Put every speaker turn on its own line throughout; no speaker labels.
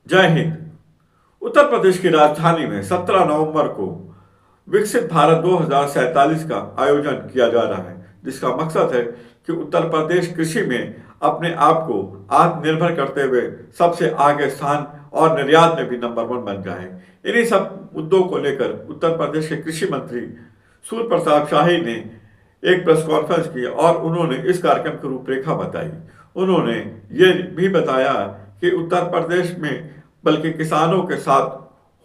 जय हिंद। उत्तर प्रदेश की राजधानी में 17 नवंबर को विकसित भारत 2047 का आयोजन किया जा रहा है, जिसका मकसद है कि उत्तर प्रदेश कृषि में अपने आप को आत्मनिर्भर करते हुए सबसे आगे स्थान और निर्यात में भी नंबर वन बन जाए। इन्हीं सब मुद्दों को लेकर उत्तर प्रदेश के कृषि मंत्री सूर्य प्रताप शाही ने एक प्रेस कॉन्फ्रेंस की और उन्होंने इस कार्यक्रम की रूपरेखा बताई। उन्होंने ये भी बताया कि उत्तर प्रदेश में बल्कि किसानों के साथ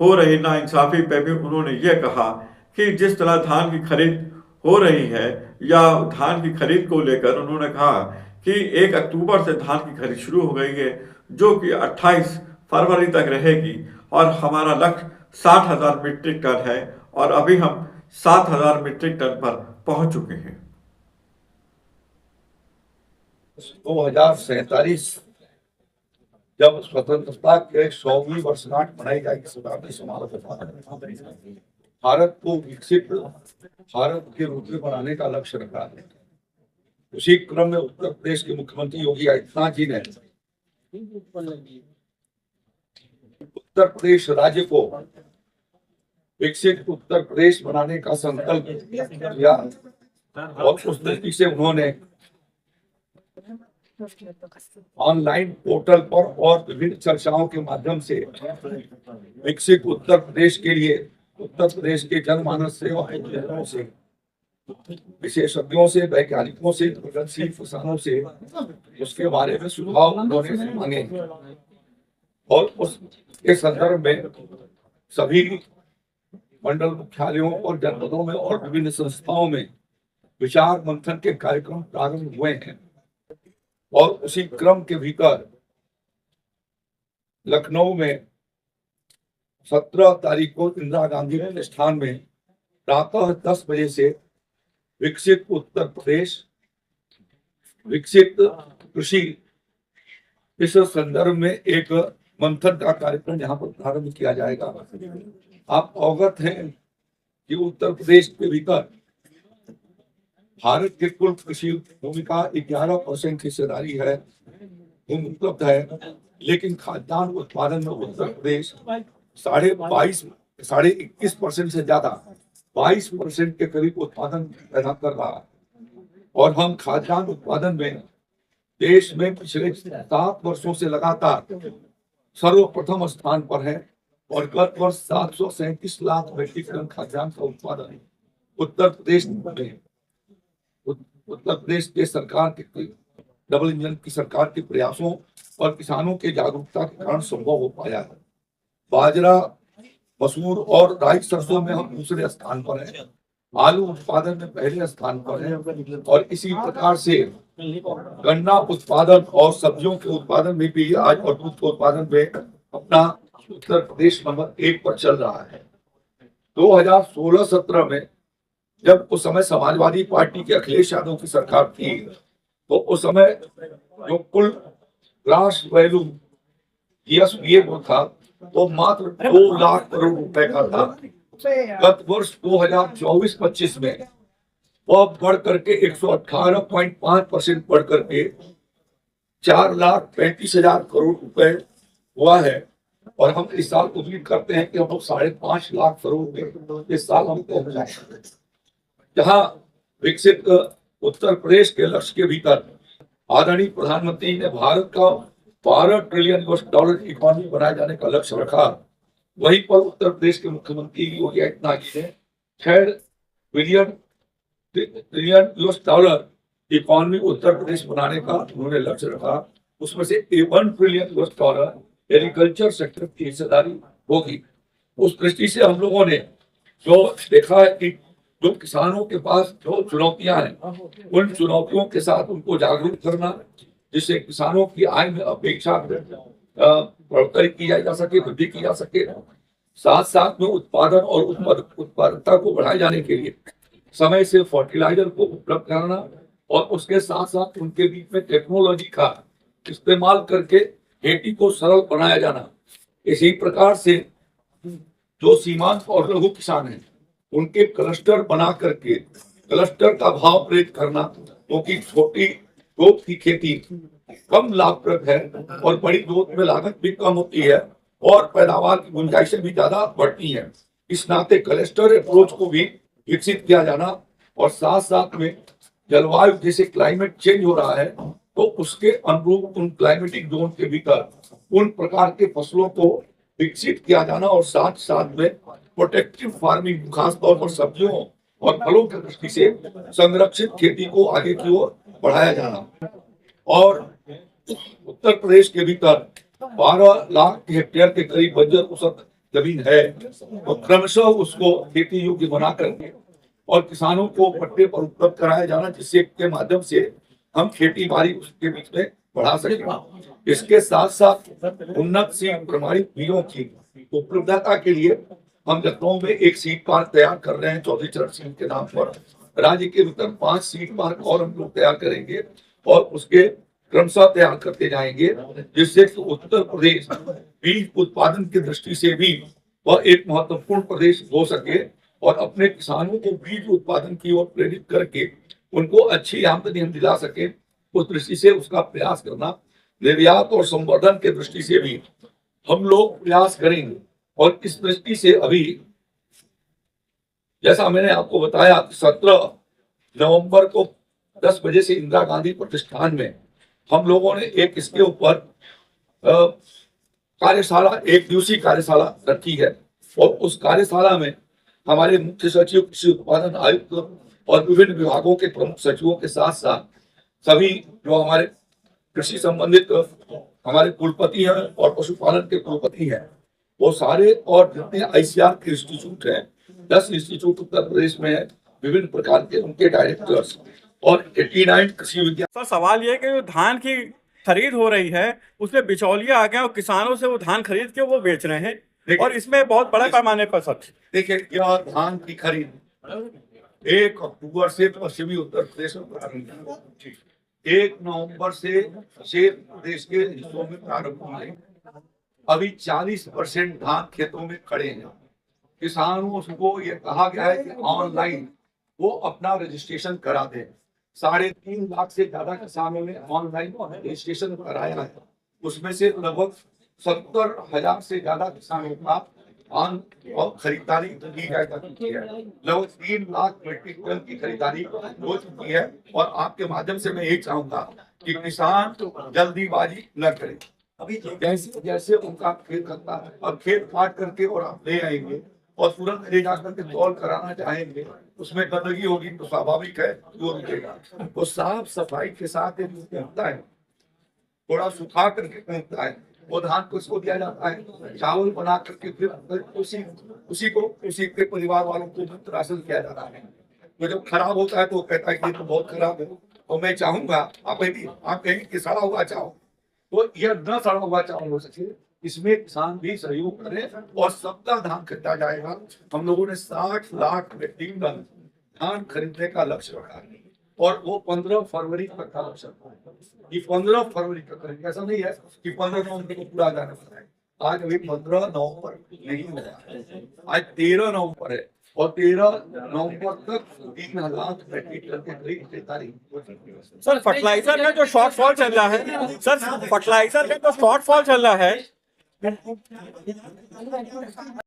हो रही नाइंसाफी पे भी उन्होंने ये कहा कि जिस तरह धान की खरीद हो रही है या धान की खरीद को लेकर उन्होंने कहा कि 1 अक्टूबर से धान की खरीद शुरू हो गई है, जो कि 28 फरवरी तक रहेगी और हमारा लक्ष्य 60,000 मीट्रिक टन है और अभी हम 7,000 मीट्रिक टन पर पहुंच चुके हैं।
2047 जब स्वतंत्रता के 100वीं वर्षगांठ मनाई जाएगी, शताब्दी समारोह के बाद भारत को विकसित भारत के रूप में बनाने का लक्ष्य रखा है। उसी क्रम में उत्तर प्रदेश के मुख्यमंत्री योगी आदित्यनाथ जी ने उत्तर प्रदेश राज्य को विकसित उत्तर प्रदेश बनाने का संकल्प किया और उस दृष्टि से उन्होंने ऑनलाइन पोर्टल पर और विभिन्न चर्चाओं के माध्यम से विकसित उत्तर प्रदेश के लिए उत्तर प्रदेश के जनमानस से और इंजीनियरों से, विशेषज्ञों से, वैज्ञानिकों से, प्रगतिशील किसानों से उसके बारे में सुझाव उन्होंने मांगे और उसके संदर्भ में सभी मंडल मुख्यालयों और जनपदों में और विभिन्न संस्थाओं में विचार मंथन के कार्यक्रम प्रारंभ हुए हैं। और उसी क्रम के भीतर लखनऊ में 17 तारीख को इंदिरा गांधी प्रतिष्ठान में प्रातः 10 बजे से विकसित उत्तर प्रदेश विकसित कृषि इस संदर्भ में एक मंथन का कार्यक्रम यहाँ पर प्रारंभ किया जाएगा। आप अवगत हैं कि उत्तर प्रदेश के भीतर भारत के कुल कृषि भूमि का 11% हिस्सेदारी है, भूमि उपलब्ध है, लेकिन खाद्यान्न उत्पादन में उत्तर प्रदेश 21% से ज्यादा 22% के करीब उत्पादन पैदा कर रहा है। और हम खाद्यान्न उत्पादन में देश में पिछले 7 वर्षों से लगातार सर्वप्रथम स्थान पर है और गत वर्ष 737 लाख मीट्रिक टन खाद्यान्न का उत्पादन उत्तर प्रदेश में उत्तर प्रदेश के सरकार के डबल इंजन की सरकार के प्रयासों और किसानों के जागरूकता के कारण संभव हो पाया है। बाजरा, मसूर और राई सरसों में हम दूसरे स्थान पर हैं, आलू उत्पादन में पहले स्थान पर है और इसी प्रकार से गन्ना उत्पादन और सब्जियों के उत्पादन में भी आज और दूध के उत्पादन में अपना उत्तर प्रदेश नंबर 1 पर चल रहा है। 2016-17 में जब उस समय समाजवादी पार्टी के अखिलेश यादव की सरकार थी, तो उस समय जो कुल ग्रास वैल्यू जीएसपीए को था तो मात्र 2 लाख करोड़ रुपए का था। गत वर्ष 2024-25 में वह बढ़ करके 118.5% बढ़ करके 4,35,000 करोड़ रुपए हुआ है और हम इस साल उम्मीद करते हैं कि हम लोग 5.5 लाख करोड़ इस साल हम पहुंच जाएंगे। जहां विकसित उत्तर प्रदेश के लक्ष्य के भीतर आदरणीय प्रधानमंत्री ने भारत का 12 ट्रिलियन डॉलर इकोनॉमी बनाए जाने का लक्ष्य रखा, वहीं पर उत्तर प्रदेश के मुख्यमंत्री योगी आदित्यनाथ जी ने 6 trillion dollar economy Uttar Pradesh बनाने का उन्होंने लक्ष्य रखा। उसमें से 1 ट्रिलियन डॉलर एग्रीकल्चर सेक्टर की हिस्सेदारी होगी। उस दृष्टि से हम लोगों ने जो देखा है कि जो किसानों के पास जो चुनौतियां हैं, उन चुनौतियों के साथ उनको जागरूक करना, जिससे किसानों की आय में अपेक्षा बढ़ोतरी की जा सके, वृद्धि की जा सके, साथ साथ में उत्पादन और उत्पादकता को बढ़ाए जाने के लिए समय से फर्टिलाइजर को उपलब्ध कराना और उसके साथ साथ उनके बीच में टेक्नोलॉजी का इस्तेमाल करके खेती को सरल बनाया जाना। इसी प्रकार से जो सीमांत और लघु किसान हैं उनके क्लस्टर बना करके क्लस्टर का भाव प्रेरित करना, क्योंकि छोटी ग्रोथ की खेती कम लाभप्रद है और बड़ी ग्रोथ में लागत भी कम होती है और पैदावार की गुंजाइशें भी ज्यादा बढ़ती हैं। इस नाते क्लस्टर अप्रोच को भी विकसित किया जाना और साथ साथ में जलवायु जैसे क्लाइमेट चेंज हो रहा है तो उसके अनुरूप उन क्लाइमेटिक जोन के भीतर उन प्रकार के फसलों को विकसित किया जाना और साथ साथ में प्रोटेक्टिव फार्मिंग खासतौर पर सब्जियों और फलों की दृष्टि से संरक्षित खेती को आगे की ओर बढ़ाया जाना। और उत्तर प्रदेश के भीतर 12 लाख हेक्टेयर के करीब बंजर कुसक जमीन है और क्रमशः उसको खेती योग्य बना करके और किसानों को पट्टे पर उपलब्ध कराया जाना जिससे के माध्यम से हम खेती बाड़ी उसके बीच में बढ़ा सकें। इसके साथ साथ उन्नत सीड प्रमाणित बीजों की उपलब्धता के लिए हम लखनऊ में एक सीड पार्क तैयार कर रहे हैं चौधरी चरण सिंह के नाम पर। राज्य के भीतर 5 सीड पार्क और हम लोग तैयार करेंगे और उसके क्रमशः तैयार करते जाएंगे जिससे कि उत्तर प्रदेश बीज उत्पादन की दृष्टि से भी वह एक महत्वपूर्ण प्रदेश हो सके और अपने किसानों को बीज उत्पादन की ओर प्रेरित करके उनको अच्छी आमदनी हम दिला सके। उस दृष्टि से उसका प्रयास करना, निर्यात और संवर्धन के दृष्टि से भी हम लोग प्रयास करेंगे। और इस दृष्टि से अभी जैसा मैंने आपको बताया 17 नवंबर को 10 बजे से इंदिरा गांधी प्रतिष्ठान में हम लोगों ने एक इसके ऊपर कार्यशाला, एक दिवसीय कार्यशाला रखी है और उस कार्यशाला में हमारे मुख्य सचिव, कृषि उत्पादन आयुक्त और विभिन्न विभागों के प्रमुख सचिवों के साथ साथ सभी जो हमारे कृषि संबंधित हमारे कुलपति हैं और पशुपालन के कुलपति हैं वो सारे और जितने आईसीआर के इंस्टीट्यूट हैं 10 इंस्टीट्यूट उत्तर प्रदेश में है, विभिन्न प्रकार के उनके डायरेक्टर्स और 89 कृषि विज्ञान।
सर सवाल ये है कि जो धान की खरीद हो रही है उसमें बिचौलिए आ गए और किसानों से वो धान खरीद के वो बेच रहे हैं और इसमें बहुत बड़े पैमाने पर सर
देखिए यह धान की खरीद 1 अक्टूबर से पश्चिमी उत्तर प्रदेश में प्रारंभ हुई, 1 नवंबर से शेष प्रदेश के हिस्सों में प्रारंभ हुई। अभी 40% धान खेतों में खड़े हैं। किसानों को ये कहा गया है कि ऑनलाइन वो अपना रजिस्ट्रेशन करा दें। 3.5 लाख से ज्यादा किसानों ने ऑनलाइन रजिस्ट्रेशन कराया है। उसमें से लगभग 70,000 से ज्यादा किसानों का धान और खरीदारी की जा चुकी है। लगभग 3 लाख मीट्रिक टन की खरीदारी हो चुकी है। और आपके माध्यम से मैं यही चाहूंगा कि किसान जल्दीबाजी न करें। अभी जैसे जैसे उनका खेत करता है, अब खेत काट करके और आप ले आएंगे और तुरंत ले जाकर के तौल कराना चाहेंगे, उसमें गंदगी होगी तो स्वाभाविक है वो रुकेगा। तो साफ सफाई के साथ होता है, थोड़ा सुखा करके पहनता है, वो धान को इसको दिया जाता है, चावल बना करके फिर उसी के परिवार वालों को राशन किया जाता है। तो जब खराब होता है तो कहता है कि तो बहुत खराब है। तो मैं चाहूंगा आप कहेंगे कि सड़ा हुआ चावल, तो यह न सड़ा हुआ चावल हो सके, इसमें किसान भी सहयोग करें और सबका धान खरीदा जाएगा। हम लोगों ने 60 लाख मीट्रिक टन धान खरीदने का लक्ष्य रखा है और वो 15 फरवरी तक का लक्ष्य रखा है। ये 15 फरवरी तक करेंगे, ऐसा नहीं है कि 15 नवंबर को पूरा जाना पड़ता है। आज अभी 15 नवंबर नहीं हो रहा है, आज 13 नवंबर है और 13 नवंबर तक 3 लाख मीट्रिक टन के करीब खरीदारी।
सर फर्टिलाइजर का जो शॉर्टफॉल चल रहा है, सर फर्टिलाइजर का जो शॉर्टफॉल चल रहा है